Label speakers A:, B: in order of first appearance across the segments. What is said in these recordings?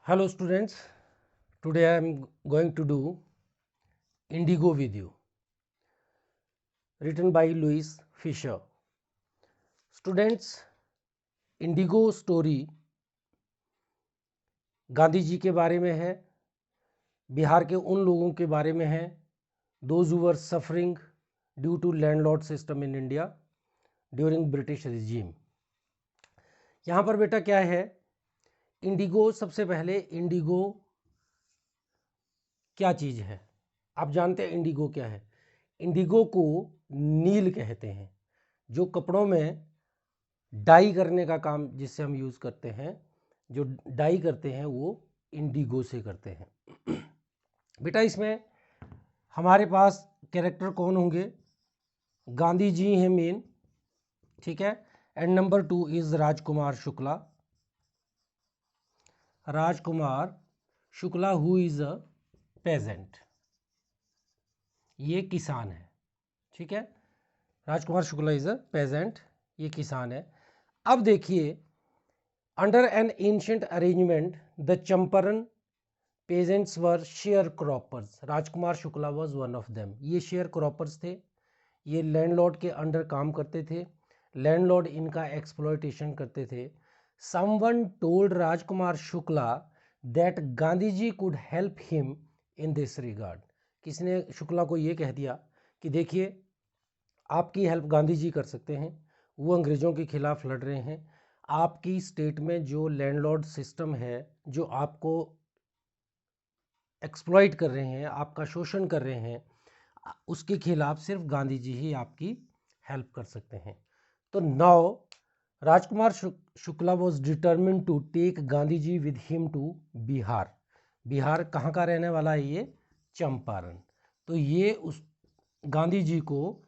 A: Hello students, today I am going to do Indigo with you, written by Louis Fisher. Students, Indigo story Gandhi ji के बारे में है, बिहार के उन लोगों के बारे में है, those who were suffering due to landlord system in India during British regime. यहाँ पर बेटा क्या है, इंडिगो, सबसे पहले इंडिगो क्या चीज़ है? आप जानते हैं इंडिगो क्या है? इंडिगो को नील कहते हैं, जो कपड़ों में डाई करने का काम जिससे हम यूज़ करते हैं, जो डाई करते हैं वो इंडिगो से करते हैं। बेटा इसमें हमारे पास कैरेक्टर कौन होंगे? गांधी जी हैं मेन, ठीक है। And number 2 is Rajkumar Shukla. Rajkumar Shukla who is a peasant, ये किसान है, ठीक है। Rajkumar Shukla is a peasant, ये किसान है। अब देखिए, under an ancient arrangement the Champaran peasants were sharecroppers. Rajkumar Shukla was one of them. ये शेयर क्रॉपर्स थे, ये लैंडलॉर्ड के अंडर काम करते थे, लैंडलॉर्ड इनका एक्सप्लॉयटेशन करते थे। Someone told Rajkumar Shukla that Gandhi ji could help him in this regard. किसने शुक्ला को ये कह दिया कि देखिए आपकी हेल्प गांधी जी कर सकते हैं, वो अंग्रेज़ों के खिलाफ लड़ रहे हैं, आपकी स्टेट में जो लैंडलॉर्ड सिस्टम है, जो आपको एक्सप्लॉइट कर रहे हैं, आपका शोषण कर रहे हैं, उसके खिलाफ सिर्फ गांधी जी ही आपकी हेल्प कर सकते हैं। तो now Rajkumar Shukla was determine to take Gandhi ji with him to Bihar. Bihar कहाँ का रहने वाला है? ये चंपारण। तो ये उस गांधी जी को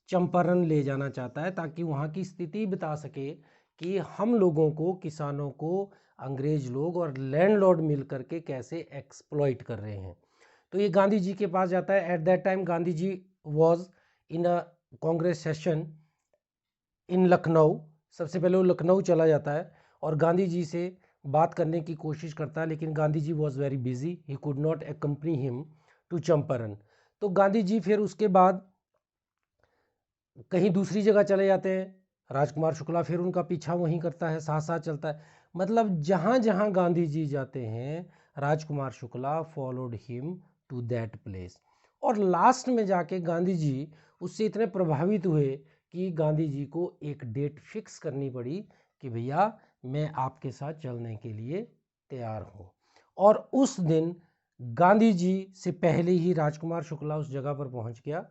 A: चंपारण ले जाना चाहता है ताकि वहाँ की स्थिति बता सके कि हम लोगों को, किसानों को अंग्रेज लोग और लैंडलॉर्ड मिल करके कैसे एक्सप्लॉइट कर रहे हैं। तो ये गांधी जी के पास जाता है। At that time Gandhi ji was in a Congress session in Lucknow. सबसे पहले वो लखनऊ चला जाता है और गांधी जी से बात करने की कोशिश करता है, लेकिन Gandhi ji was very busy, he could not accompany him to Champaran. तो गांधी जी फिर उसके बाद कहीं दूसरी जगह चले जाते हैं, राजकुमार शुक्ला फिर उनका पीछा वहीं करता है, साथ साथ चलता है। मतलब जहाँ जहाँ गांधी जी जाते हैं, Rajkumar Shukla followed him to that place. और लास्ट में जाके गांधी जी उससे इतने प्रभावित हुए कि गांधी जी को एक डेट फिक्स करनी पड़ी कि भैया मैं आपके साथ चलने के लिए तैयार हूँ। और उस दिन गांधी जी से पहले ही राजकुमार शुक्ला उस जगह पर पहुँच गया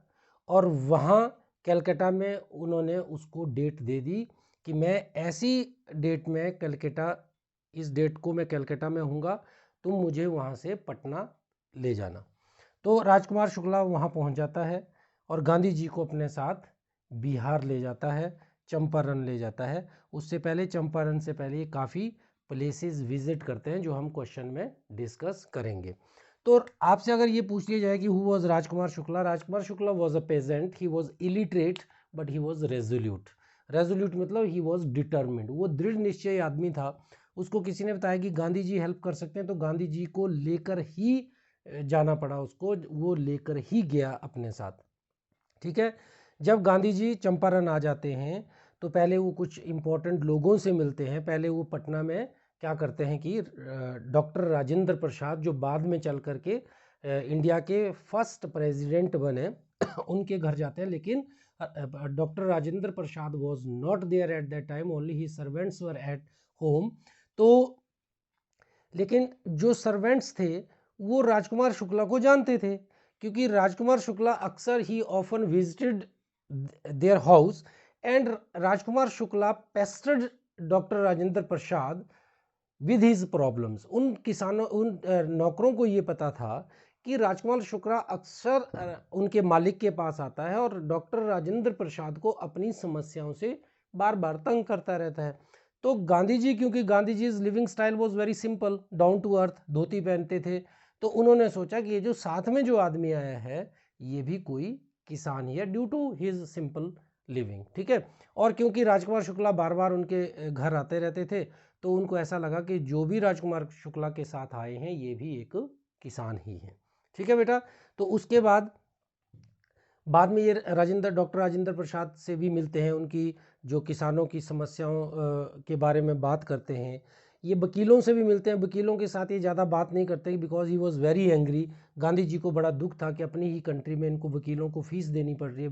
A: और वहाँ कलकत्ता में उन्होंने उसको डेट दे दी कि मैं ऐसी डेट में कलकत्ता, इस डेट को मैं कलकत्ता में हूँगा, तुम मुझे वहाँ से पटना ले जाना। तो राजकुमार शुक्ला वहाँ पहुँच जाता है और गांधी जी को अपने साथ बिहार ले जाता है, चंपारण ले जाता है। उससे पहले, चंपारण से पहले, ये काफ़ी प्लेसेस विजिट करते हैं जो हम क्वेश्चन में डिस्कस करेंगे। तो आपसे अगर ये पूछ लिया जाए कि who was Rajkumar Shukla, Rajkumar Shukla was a peasant, he was illiterate but he was resolute. Resolute मतलब ही वॉज डिटर्मिन्ड, वो दृढ़ निश्चयी आदमी था। उसको किसी ने बताया कि गांधी जी हेल्प कर सकते हैं, तो गांधी जी को लेकर ही जाना पड़ा उसको, वो लेकर ही गया अपने साथ, ठीक है। जब गांधी जी चंपारण आ जाते हैं तो पहले वो कुछ इम्पोर्टेंट लोगों से मिलते हैं। पहले वो पटना में क्या करते हैं कि डॉक्टर राजेंद्र प्रसाद, जो बाद में चल करके इंडिया के फर्स्ट प्रेसिडेंट बने, उनके घर जाते हैं। लेकिन doctor Rajendra Prasad was not there at that time, only ही सर्वेंट्स वर एट होम। तो लेकिन जो सर्वेंट्स थे वो राजकुमार शुक्ला को जानते थे, क्योंकि राजकुमार शुक्ला अक्सर ही often visited their house and Rajkumar Shukla pasted doctor Rajendra Prasad with his problems. उन किसानों, उन नौकरों को ये पता था कि राजकुमार शुक्ला अक्सर उनके मालिक के पास आता है और डॉक्टर राजेंद्र प्रसाद को अपनी समस्याओं से बार बार तंग करता रहता है। तो गांधी जी, क्योंकि Gandhi ji living style was very simple, down to earth, dhoti पहनते थे, तो उन्होंने सोचा कि ये जो साथ में जो आदमी आया है ये भी कोई किसान ही है, due to his simple living, ठीक है। और क्योंकि राजकुमार शुक्ला बार बार उनके घर आते रहते थे, तो उनको ऐसा लगा कि जो भी राजकुमार शुक्ला के साथ आए हैं ये भी एक किसान ही हैं। ठीक है बेटा। तो उसके बाद में ये डॉक्टर राजेंद्र प्रसाद से भी मिलते हैं, उनकी जो किसानों की समस्याओं के बारे में बात करते हैं। ये वकीलों से भी मिलते हैं, वकीलों के साथ ये ज़्यादा बात नहीं करते because he was very angry. Gandhi ji को बड़ा दुख था कि अपनी ही कंट्री में इनको वकीलों को फीस देनी पड़ रही है,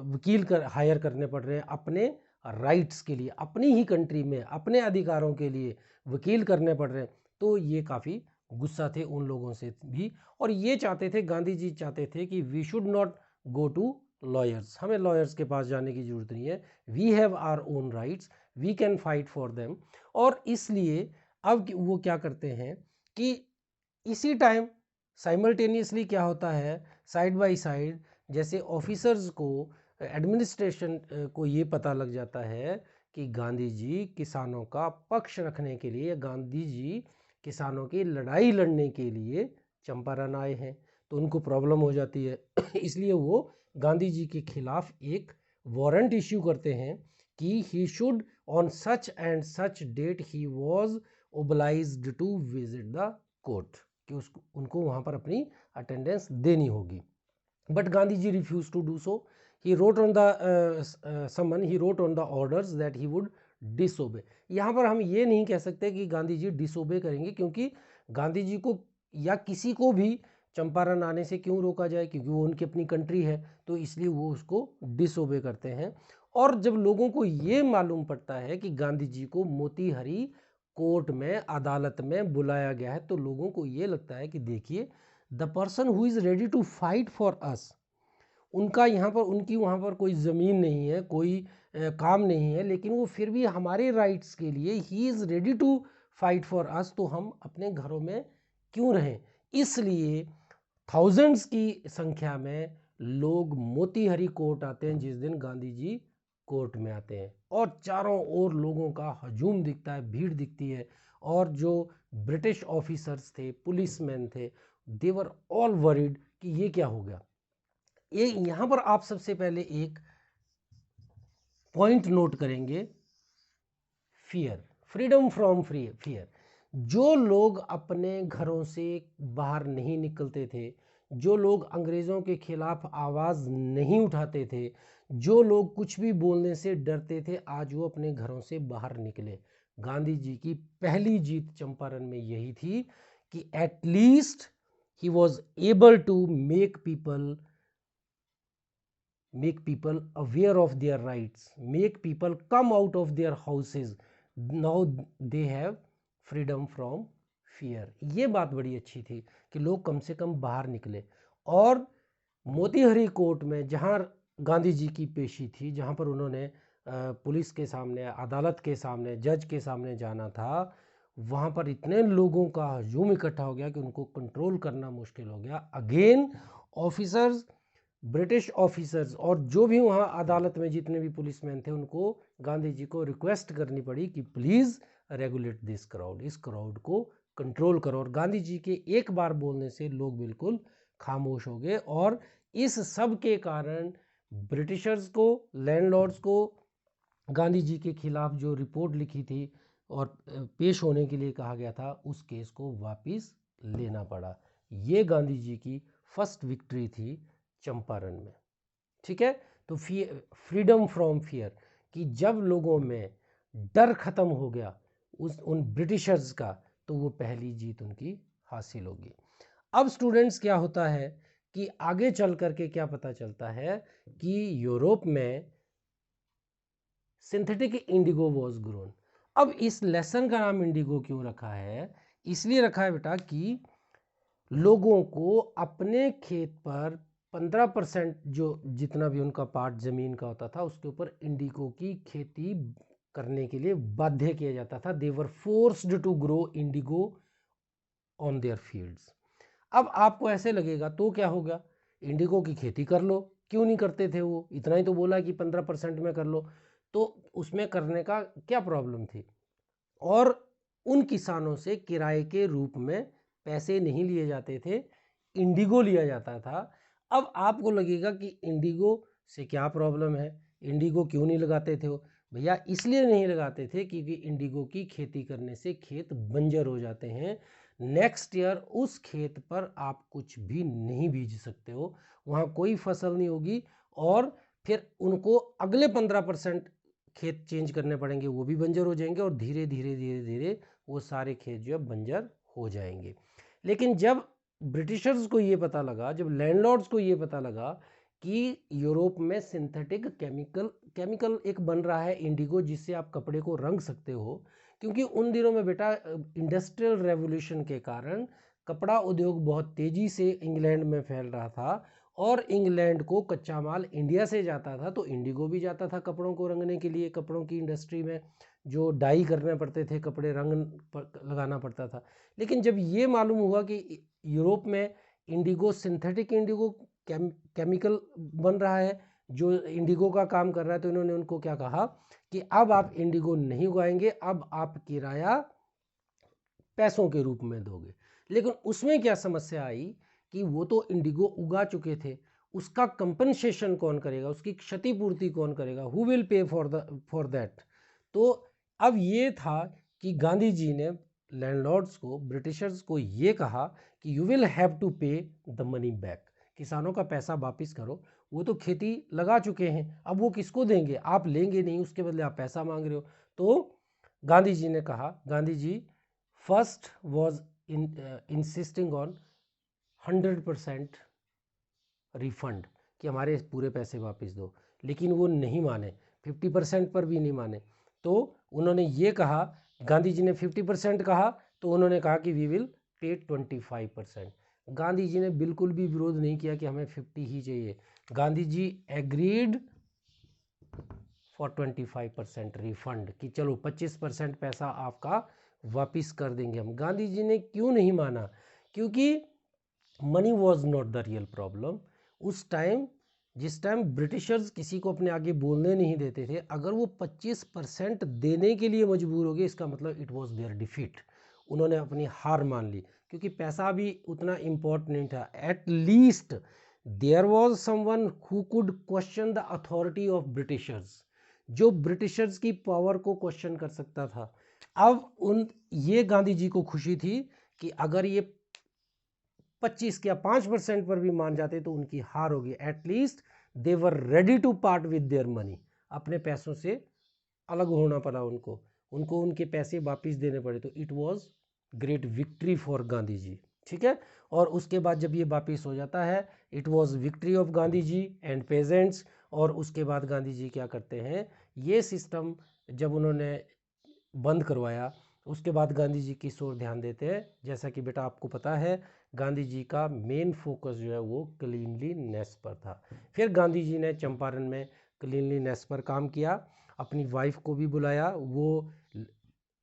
A: वकील हायर करने पड़ रहे हैं अपने राइट्स के लिए, अपनी ही कंट्री में अपने अधिकारों के लिए वकील करने पड़ रहे हैं। तो ये काफ़ी गुस्सा थे उन लोगों से भी, और ये चाहते थे, गांधी जी चाहते थे कि we should not go to lawyers, हमें लॉयर्स के पास जाने की ज़रूरत नहीं है, we have our own rights, we can fight for them. और इसलिए अब वो क्या करते हैं कि इसी टाइम साइमल्टेनियसली क्या होता है, साइड बाय साइड, जैसे ऑफिसर्स को, एडमिनिस्ट्रेशन को ये पता लग जाता है कि गांधी जी किसानों का पक्ष रखने के लिए, गांधी जी किसानों की लड़ाई लड़ने के लिए चंपारण आए हैं, तो उनको प्रॉब्लम हो जाती है। इसलिए वो गांधी जी के खिलाफ एक वारंट इश्यू करते हैं कि he should on such and such date he was obliged to visit the court, कि उसको उनको वहाँ पर अपनी अटेंडेंस देनी होगी। But Gandhi ji refuse to do so. He wrote on the summon, he wrote on the orders that he would disobey. यहाँ पर हम ये नहीं कह सकते कि गांधी जी डिसोबे करेंगे, क्योंकि गांधी जी को या किसी को भी चंपारण आने से क्यों रोका जाए, क्योंकि वो उनकी अपनी कंट्री है, तो इसलिए वो उसको डिसोबे करते हैं। और जब लोगों को ये मालूम पड़ता है कि गांधी जी को मोतीहारी कोर्ट में, अदालत में बुलाया गया है, तो लोगों को ये लगता है कि देखिए, the person who is ready to fight for us, उनका यहाँ पर, उनकी वहाँ पर कोई ज़मीन नहीं है, कोई काम नहीं है, लेकिन वो फिर भी हमारे राइट्स के लिए he is ready to fight for us, तो हम अपने घरों में क्यों रहें। इसलिए थाउजेंड्स की संख्या में लोग मोतीहारी कोर्ट आते हैं जिस दिन गांधी जी कोर्ट में आते हैं, और चारों ओर लोगों का हजूम दिखता है, भीड़ दिखती है। और जो ब्रिटिश ऑफिसर्स थे, पुलिसमैन थे, दे वर ऑल वरीड कि ये क्या हो गया। ये यहाँ पर आप सबसे पहले एक पॉइंट नोट करेंगे, फियर, फ्रीडम फ्रॉम फियर। जो लोग अपने घरों से बाहर नहीं निकलते थे, जो लोग अंग्रेज़ों के खिलाफ आवाज़ नहीं उठाते थे, जो लोग कुछ भी बोलने से डरते थे, आज वो अपने घरों से बाहर निकले। गांधी जी की पहली जीत चंपारण में यही थी कि at least he was able to make people aware of their rights, make people come out of their houses, now they have freedom from fear। ये बात बड़ी अच्छी थी कि लोग कम से कम बाहर निकले। और मोतीहारी कोर्ट में जहाँ गांधी जी की पेशी थी, जहाँ पर उन्होंने पुलिस के सामने, अदालत के सामने, जज के सामने जाना था, वहाँ पर इतने लोगों का हजूम इकट्ठा हो गया कि उनको कंट्रोल करना मुश्किल हो गया। अगेन ऑफिसर्स, ब्रिटिश ऑफिसर्स और जो भी वहाँ अदालत में जितने भी पुलिसमैन थे, उनको गांधी जी को रिक्वेस्ट करनी पड़ी कि प्लीज़ रेगुलेट दिस क्राउड, इस क्राउड को कंट्रोल करो। और गांधी जी के एक बार बोलने से लोग बिल्कुल खामोश हो गए, और इस सब के कारण ब्रिटिशर्स को, लैंडलॉर्ड्स को गांधी जी के खिलाफ जो रिपोर्ट लिखी थी और पेश होने के लिए कहा गया था, उस केस को वापस लेना पड़ा। ये गांधी जी की फर्स्ट विक्ट्री थी चंपारण में। ठीक है। तो फ्रीडम फ्रॉम फियर, कि जब लोगों में डर खत्म हो गया उन ब्रिटिशर्स का, तो वो पहली जीत उनकी हासिल होगी। अब स्टूडेंट्स क्या होता है कि आगे चल करके क्या पता चलता है कि यूरोप में सिंथेटिक इंडिगो वॉज ग्रोन। अब इस लेसन का नाम इंडिगो क्यों रखा है? इसलिए रखा है बेटा कि लोगों को अपने खेत पर 15% जो जितना भी उनका पार्ट ज़मीन का होता था, उसके ऊपर इंडिगो की खेती करने के लिए बाध्य किया जाता था। They were forced to grow indigo on their fields. अब आपको ऐसे लगेगा तो क्या होगा, इंडिगो की खेती कर लो, क्यों नहीं करते थे वो, इतना ही तो बोला कि 15% में कर लो, तो उसमें करने का क्या प्रॉब्लम थी। और उन किसानों से किराए के रूप में पैसे नहीं लिए जाते थे, इंडिगो लिया जाता था। अब आपको लगेगा कि इंडिगो से क्या प्रॉब्लम है, इंडिगो क्यों नहीं लगाते थे वो। भैया इसलिए नहीं लगाते थे क्योंकि इंडिगो की खेती करने से खेत बंजर हो जाते हैं। नेक्स्ट ईयर उस खेत पर आप कुछ भी नहीं बीज सकते हो, वहाँ कोई फसल नहीं होगी, और फिर उनको अगले 15% खेत चेंज करने पड़ेंगे, वो भी बंजर हो जाएंगे, और धीरे धीरे धीरे धीरे वो सारे खेत जो है बंजर हो जाएंगे। लेकिन जब ब्रिटिशर्स को ये पता लगा, जब लैंडलॉर्ड्स को ये पता लगा कि यूरोप में सिंथेटिक केमिकल एक बन रहा है इंडिगो, जिससे आप कपड़े को रंग सकते हो, क्योंकि उन दिनों में बेटा इंडस्ट्रियल रेवोल्यूशन के कारण कपड़ा उद्योग बहुत तेजी से इंग्लैंड में फैल रहा था, और इंग्लैंड को कच्चा माल इंडिया से जाता था, तो इंडिगो भी जाता था कपड़ों को रंगने के लिए। कपड़ों की इंडस्ट्री में जो डाई करने पड़ते थे, कपड़े रंग लगाना पड़ता था। लेकिन जब ये मालूम हुआ कि यूरोप में इंडिगो, सिंथेटिक इंडिगो केमिकल बन रहा है जो इंडिगो का काम कर रहा है, तो इन्होंने उनको क्या कहा कि अब आप इंडिगो नहीं उगाएंगे, अब आप किराया पैसों के रूप में दोगे। लेकिन उसमें क्या समस्या आई कि वो तो इंडिगो उगा चुके थे, उसका कंपनसेशन कौन करेगा, उसकी क्षतिपूर्ति कौन करेगा, who will pay for that. तो अब ये था कि गांधी जी ने लैंडलॉर्ड्स को, ब्रिटिशर्स को ये कहा कि यू विल हैव टू पे द मनी बैक, किसानों का पैसा वापिस करो, वो तो खेती लगा चुके हैं, अब वो किसको देंगे, आप लेंगे नहीं, उसके बदले आप पैसा मांग रहे हो। तो गांधी जी ने कहा, Gandhi ji first was insisting on 100% refund, कि हमारे पूरे पैसे वापस दो, लेकिन वो नहीं माने, 50% पर भी नहीं माने। तो उन्होंने ये कहा, गांधी जी ने 50% कहा, तो उन्होंने कहा कि we will pay 25%। Gandhi ji ने बिल्कुल भी विरोध नहीं किया कि हमें 50 ही चाहिए। Gandhi ji agreed for 25% refund, कि चलो 25% पैसा आपका वापिस कर देंगे हम। गांधी जी ने क्यों नहीं माना? क्योंकि money was not the real problem. उस टाइम, जिस टाइम ब्रिटिशर्स किसी को अपने आगे बोलने नहीं देते थे, अगर वो 25% देने के लिए मजबूर हो गए, इसका मतलब इट वॉज देयर डिफीट, उन्होंने अपनी हार मान ली, क्योंकि पैसा भी उतना इम्पोर्टेंट नहीं था। At least there was someone who could question the authority of Britishers, जो ब्रिटिशर्स की पावर को क्वेश्चन कर सकता था। अब ये गांधी जी को खुशी थी कि अगर ये 25 या 5% पर भी मान जाते तो उनकी हार होगी। At least they were ready to part with their money, अपने पैसों से अलग होना पड़ा उनको, उनके पैसे वापस देने पड़े। तो it was great victory for Gandhi ji, ठीक है। और उसके बाद जब ये वापस हो जाता है, it was victory of Gandhi ji and peasants. और उसके बाद गांधी जी क्या करते हैं, ये सिस्टम जब उन्होंने बंद करवाया, उसके बाद गांधी जी किस ओर ध्यान देते हैं? जैसा कि बेटा आपको पता है, गांधी जी का मेन फोकस जो है वो क्लीनलीनेस पर था। फिर गांधी जी ने चंपारण में क्लीनलीनेस पर काम किया, अपनी वाइफ को भी बुलाया, वो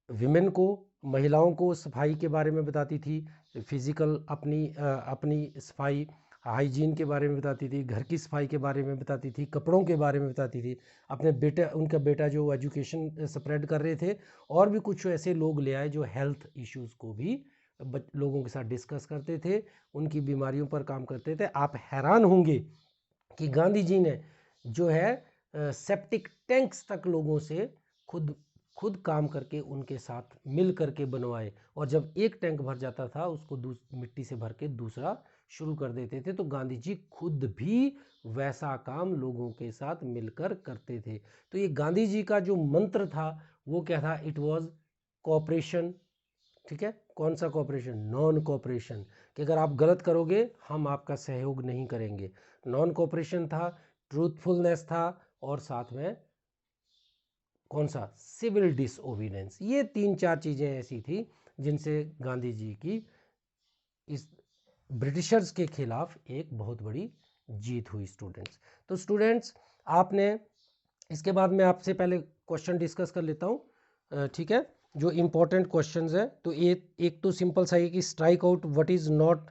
A: विमेन को, महिलाओं को सफाई के बारे में बताती थी, फिजिकल अपनी सफाई, हाइजीन के बारे में बताती थी, घर की सफाई के बारे में बताती थी, कपड़ों के बारे में बताती थी। अपने बेटे, उनका बेटा जो एजुकेशन स्प्रेड कर रहे थे, और भी कुछ ऐसे लोग ले आए जो हेल्थ इश्यूज़ को भी लोगों के साथ डिस्कस करते थे, उनकी बीमारियों पर काम करते थे। आप हैरान होंगे कि गांधी जी ने जो है सेप्टिक टैंक्स तक लोगों से खुद काम करके उनके साथ मिल करके बनवाए, और जब एक टैंक भर जाता था उसको मिट्टी से भर के दूसरा शुरू कर देते थे। तो गांधी जी खुद भी वैसा काम लोगों के साथ मिलकर करते थे। तो ये गांधी जी का जो मंत्र था वो क्या था? इट वाज कोऑपरेशन, ठीक है। कौन सा कोऑपरेशन? नॉन कोऑपरेशन, कि अगर आप गलत करोगे हम आपका सहयोग नहीं करेंगे। नॉन कोऑपरेशन था, ट्रूथफुलनेस था, और साथ में कौन सा? Civil disobedience. ये 3-4 चीज़ें ऐसी थी जिनसे गांधी जी की इस ब्रिटिशर्स के खिलाफ एक बहुत बड़ी जीत हुई स्टूडेंट्स। तो स्टूडेंट्स, आपने इसके बाद मैं आपसे पहले क्वेश्चन डिस्कस कर लेता हूँ, ठीक है, जो इम्पोर्टेंट क्वेश्चंस है। तो एक तो सिंपल सा है कि strike out what is not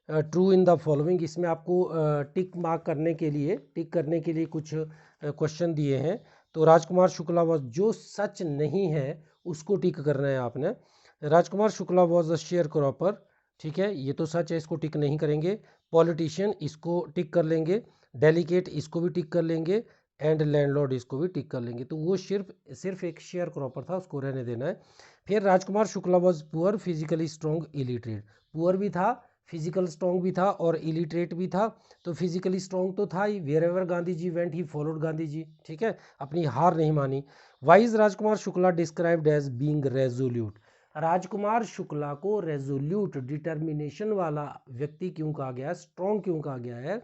A: true in the following. इसमें आपको टिक करने के लिए कुछ क्वेश्चन दिए हैं। तो राजकुमार शुक्ला वॉज, जो सच नहीं है उसको टिक करना है आपने। Rajkumar Shukla was a share cropper, ठीक है, ये तो सच है, इसको टिक नहीं करेंगे। पॉलिटिशियन, इसको टिक कर लेंगे। डेलीगेट, इसको भी टिक कर लेंगे। एंड लैंडलॉर्ड इसको भी टिक कर लेंगे, तो वो सिर्फ एक शेयर क्रॉपर था, उसको रहने देना है। फिर Rajkumar Shukla was poor, physically strong, illiterate. Poor भी था, फिजिकल स्ट्रॉन्ग भी था और इलिटरेट भी था। तो फिजिकली स्ट्रॉन्ग तो था ही, wherever Gandhi ji went he followed Gandhi ji, ठीक है, अपनी हार नहीं मानी। Why's Rajkumar Shukla described as being resolute. Rajkumar Shukla को रेजोल्यूट, डिटर्मिनेशन वाला व्यक्ति क्यों कहा गया है, स्ट्रॉन्ग क्यों कहा गया है,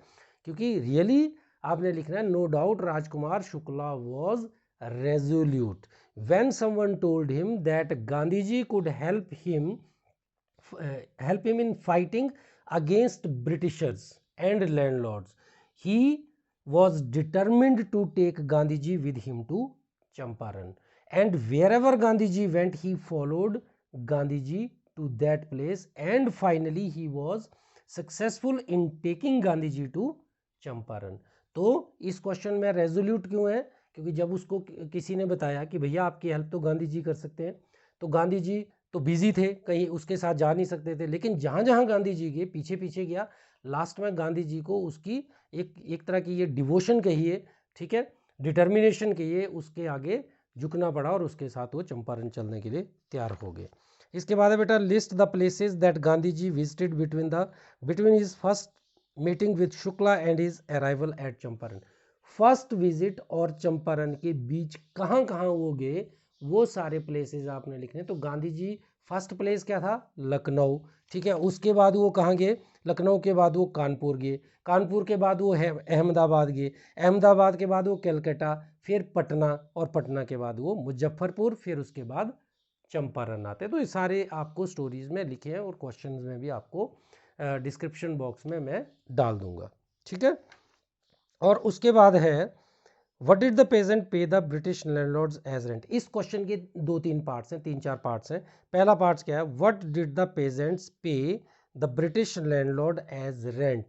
A: क्योंकि रियली आपने लिखना है no doubt Rajkumar Shukla was resolute when someone told him that Gandhiji could help him in fighting against Britishers and landlords. He was determined to take Gandhiji with him to Champaran, and wherever Gandhiji went he followed Gandhiji to that place, and finally he was successful in taking Gandhiji to Champaran. तो इस question में resolute क्यों है, क्योंकि जब उसको किसी ने बताया कि भैया आपकी हेल्प तो गांधी जी कर सकते हैं, तो गांधी जी तो बिजी थे, कहीं उसके साथ जा नहीं सकते थे, लेकिन जहाँ जहाँ गांधी जी गए पीछे पीछे गया, लास्ट में गांधी जी को उसकी एक तरह की ये डिवोशन कहिए, ठीक है, डिटर्मिनेशन कहिए, उसके आगे झुकना पड़ा और उसके साथ वो चंपारण चलने के लिए तैयार हो गए। इसके बाद है बेटा list the places that Gandhi ji visited between his first meeting with Shukla and his arrival at Champaran. First visit और चंपारण के बीच कहाँ कहाँ वो गए, वो सारे प्लेसेस आपने लिखने। तो गांधी जी फर्स्ट प्लेस क्या था, लखनऊ, ठीक है, उसके बाद वो कहाँ गए, लखनऊ के बाद वो कानपुर गए, कानपुर के बाद वो अहमदाबाद गए, अहमदाबाद के बाद वो कलकत्ता, फिर पटना, और पटना के बाद वो मुजफ्फरपुर, फिर उसके बाद चंपारण आते। तो ये सारे आपको स्टोरीज में लिखे हैं और क्वेश्चंस में भी आपको डिस्क्रिप्शन बॉक्स में मैं डाल दूंगा, ठीक है। और उसके बाद है what did the peasant pay the British landlords as rent. इस क्वेश्चन के 2-3 पार्ट्स हैं, 3-4 पार्ट्स हैं। पहला पार्ट क्या है, what did the peasants pay the British landlord as rent.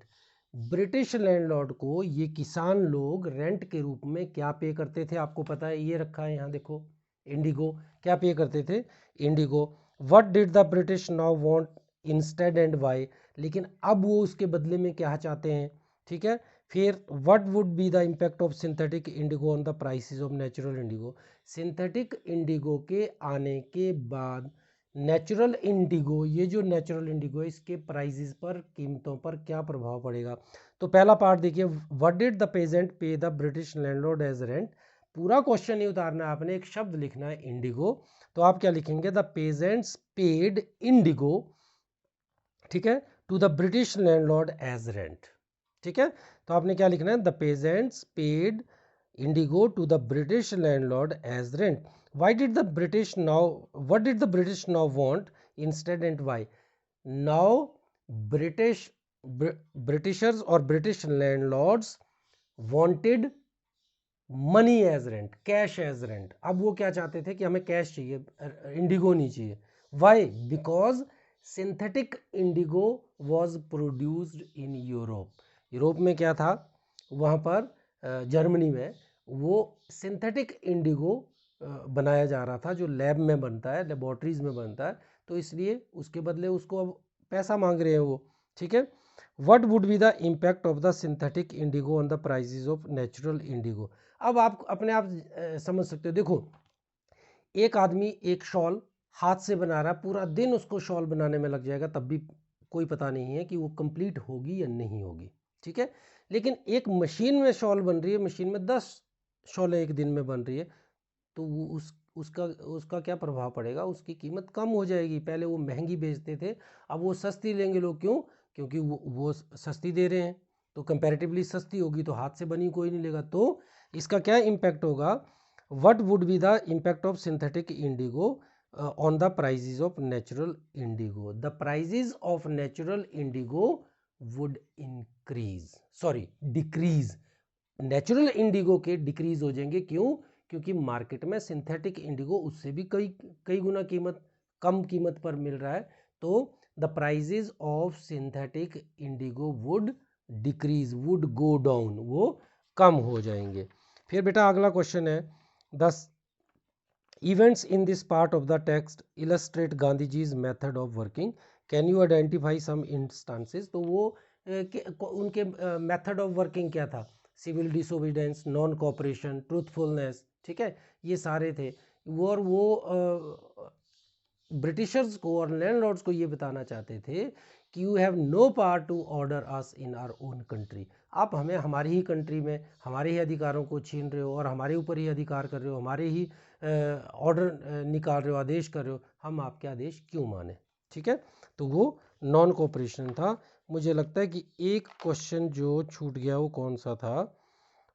A: British landlord को ये किसान लोग रेंट के रूप में क्या पे करते थे, आपको पता है, ये रखा है यहाँ देखो, इंडिगो, क्या पे करते थे, indigo. What did the British now want instead and why, लेकिन अब वो उसके बदले में क्या चाहते हैं, ठीक है। फिर what would be the impact of synthetic Indigo on the prices of natural Indigo. Synthetic Indigo के आने के बाद नेचुरल इंडिगो, ये जो नेचुरल इंडिगो है इसके प्राइसेस पर, कीमतों पर क्या प्रभाव पड़ेगा। तो पहला पार्ट देखिए, what did the peasant pay the British landlord as rent. पूरा क्वेश्चन नहीं उतारना है आपने, एक शब्द लिखना है इंडिगो। तो आप क्या लिखेंगे, द पेजेंट्स पेड इंडिगो, ठीक है, to the British landlord as rent, ठीक है। तो आपने क्या लिखना है, the peasants paid indigo to the British landlord as rent. Why did the British now, what did the British now want instead and why. Now Britishers और British landlords wanted money as rent, cash as rent. अब वो क्या चाहते थे कि हमें cash चाहिए, Indigo नहीं चाहिए। Why, because synthetic Indigo was produced in Europe. Europe में क्या था, वहाँ पर जर्मनी में वो सिंथेटिक इंडिगो बनाया जा रहा था, जो लैब में बनता है, लेबोरेटरीज में बनता है, तो इसलिए उसके बदले उसको अब पैसा मांग रहे हैं वो, ठीक है। What would be the impact of the synthetic Indigo on the prices of natural Indigo. अब आप अपने आप समझ सकते हो, देखो एक आदमी एक शॉल हाथ से बना रहा है, पूरा दिन उसको शॉल बनाने में लग जाएगा, तब भी कोई पता नहीं है कि वो कंप्लीट होगी या नहीं होगी, ठीक है। लेकिन एक मशीन में शॉल बन रही है, मशीन में 10 शॉलें एक दिन में बन रही है, तो वो उसका क्या प्रभाव पड़ेगा, उसकी कीमत कम हो जाएगी। पहले वो महंगी बेचते थे, अब वो सस्ती लेंगे लोग, क्यों, क्योंकि वो सस्ती दे रहे हैं, तो कंपैरेटिवली सस्ती होगी, तो हाथ से बनी कोई नहीं लेगा। तो इसका क्या इम्पैक्ट होगा, what would be the impact of synthetic Indigo on the prices of natural Indigo. The prices of natural Indigo would increase, sorry decrease. Natural Indigo के डिक्रीज हो जाएंगे, क्यों, क्योंकि मार्केट में सिंथेटिक इंडिगो उससे भी कई गुना कम कीमत पर मिल रहा है। तो the prices of synthetic indigo would decrease, would go down, वो कम हो जाएंगे। फिर बेटा अगला क्वेश्चन है, the events in this part of the text illustrate Gandhi ji's method of working, can you identify some instances. तो वो उनके मेथड ऑफ वर्किंग क्या था, civil disobedience, non cooperation, truthfulness, ठीक है, ये सारे थे। और वो ब्रिटिशर्स को और लैंडलॉर्ड्स को ये बताना चाहते थे कि you have no power to order us in our own country, आप हमें हमारी ही कंट्री में हमारे ही अधिकारों को छीन रहे हो और हमारे ऊपर ही अधिकार कर रहे हो, हमारे ही ऑर्डर निकाल रहे हो, आदेश कर रहे हो, हम आपके आदेश क्यों माने, ठीक है। तो वो नॉन कोऑपरेशन था। मुझे लगता है कि एक क्वेश्चन जो छूट गया वो कौन सा था,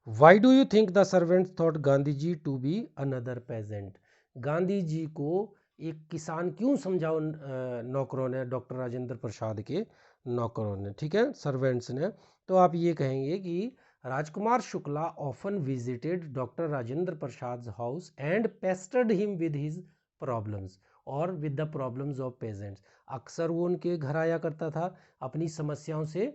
A: why do you think the servants thought Gandhi ji to be another peasant, Gandhi ji को एक किसान क्यों समझाओ नौकरों ने, डॉक्टर राजेंद्र प्रसाद के नौकरों ने, ठीक है, सर्वेंट्स ने। तो आप ये कहेंगे कि Rajkumar Shukla often visited doctor Rajendra Prasad house and pestered him with his problems और with the problems of peasants, अक्सर वो उनके घर आया करता था, अपनी समस्याओं से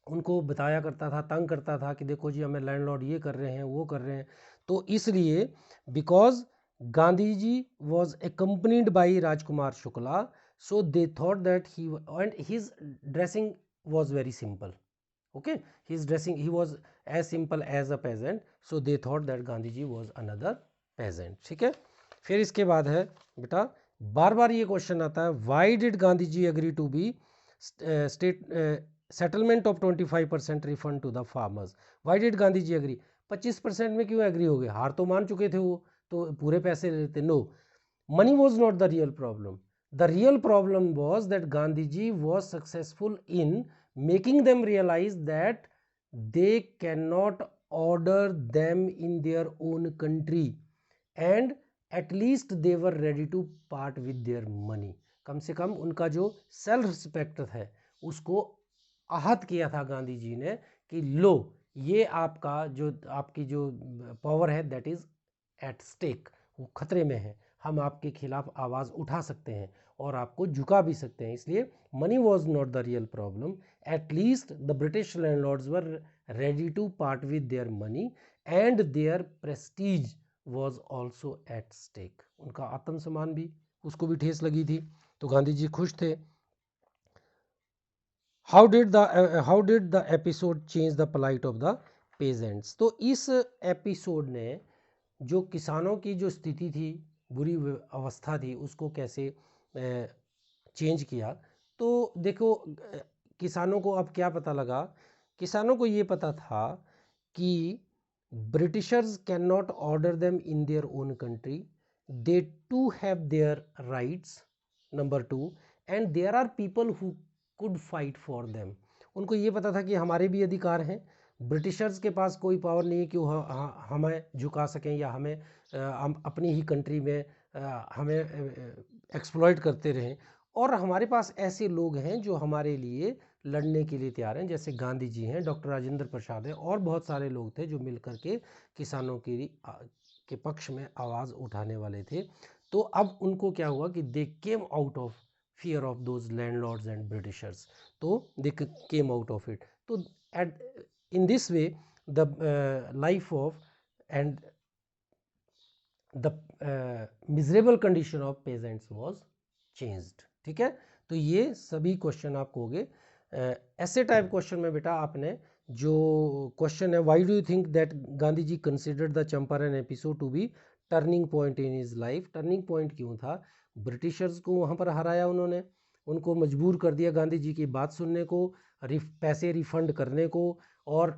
A: उनको बताया करता था, तंग करता था कि देखो जी हमें लैंडलॉर्ड ये कर रहे हैं, वो कर रहे हैं। तो इसलिए because Gandhi ji was accompanied by Rajkumar Shukla, so they thought that he and his dressing was very simple, okay, his dressing, he was as simple as a peasant, so they thought that Gandhi ji was another peasant, ठीक है। फिर इसके बाद है बेटा, बार बार ये question आता है, why did Gandhi ji agree to be state settlement of 25% refund to the farmers, why did Gandhi ji agree, 25% में क्यों एग्री हो गए, हार तो मान चुके थे वो, तो पूरे पैसे लेते। No, money was not the real problem, the real problem was that Gandhi ji was successful in making them realise that they can not order them in their own country and at least they were ready to part with their money, कम से कम उनका जो self respect है उसको आहत किया था गांधी जी ने कि लो ये आपका जो आपकी जो पावर है दैट इज एट स्टेक, वो खतरे में है, हम आपके खिलाफ आवाज़ उठा सकते हैं और आपको झुका भी सकते हैं। इसलिए money was not the real problem, at least the British landlords were ready to part with their money and their prestige was also at stake, उनका आत्मसम्मान भी, उसको भी ठेस लगी थी, तो गांधी जी खुश थे। How did the episode change the plight of the peasants, तो इस एपिसोड ने जो किसानों की जो स्थिति थी, बुरी अवस्था थी, उसको कैसे चेंज किया। तो देखो किसानों को अब क्या पता लगा, किसानों को ये पता था कि Britishers can not order them in their own country, they too have their rights, number two, and there are people who could fight for them, उनको ये पता था कि हमारे भी अधिकार हैं, ब्रिटिशर्स के पास कोई पावर नहीं है कि वो हमें झुका सकें या हमें हम अपनी ही कंट्री में हमें एक्सप्लॉइट करते रहें, और हमारे पास ऐसे लोग हैं जो हमारे लिए लड़ने के लिए तैयार हैं, जैसे गांधी जी हैं, डॉक्टर राजेंद्र प्रसाद हैं, और बहुत सारे लोग थे जो मिल करके किसानों के पक्ष में आवाज़ उठाने वाले थे। तो अब उनको क्या हुआ कि they came out of fear of those landlords and Britishers, तो they came out of it. तो at in this way the life of and the miserable condition of peasants was changed, ठीक है। तो ये सभी क्वेश्चन आपको हो गए। ऐसे टाइप क्वेश्चन में बेटा आपने जो क्वेश्चन है, why do you think that Gandhi ji considered the Champaran episode to be turning point in his life, turning point क्यों था, ब्रिटिशर्स को वहाँ पर हराया उन्होंने, उनको मजबूर कर दिया गांधी जी की बात सुनने को, पैसे रिफंड करने को, और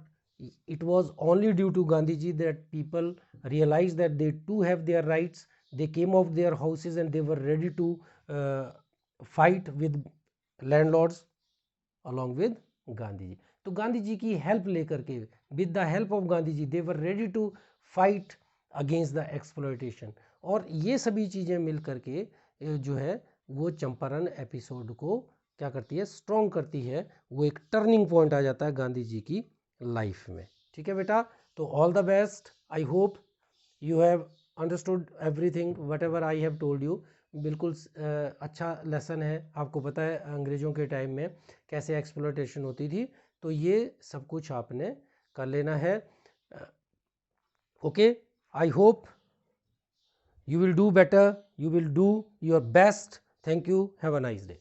A: it was only due to Gandhi ji that people realized that they too have their rights, they came off their houses and they were ready to fight with landlords along with Gandhi ji। तो गांधी जी की help लेकर के, with the help of Gandhi ji, they were ready to fight against the exploitation, और ये सभी चीज़ें मिल करके जो है वो चंपारण एपिसोड को क्या करती है, स्ट्रॉन्ग करती है, वो एक टर्निंग पॉइंट आ जाता है गांधी जी की लाइफ में, ठीक है बेटा। तो all the best, I hope you have understood everything what ever I have told you. बिल्कुल अच्छा लेसन है, आपको पता है अंग्रेज़ों के टाइम में कैसे एक्सप्लॉयटेशन होती थी, तो ये सब कुछ आपने कर लेना है। Okay, I hope you will do better, you will do your best. Thank you, have a nice day.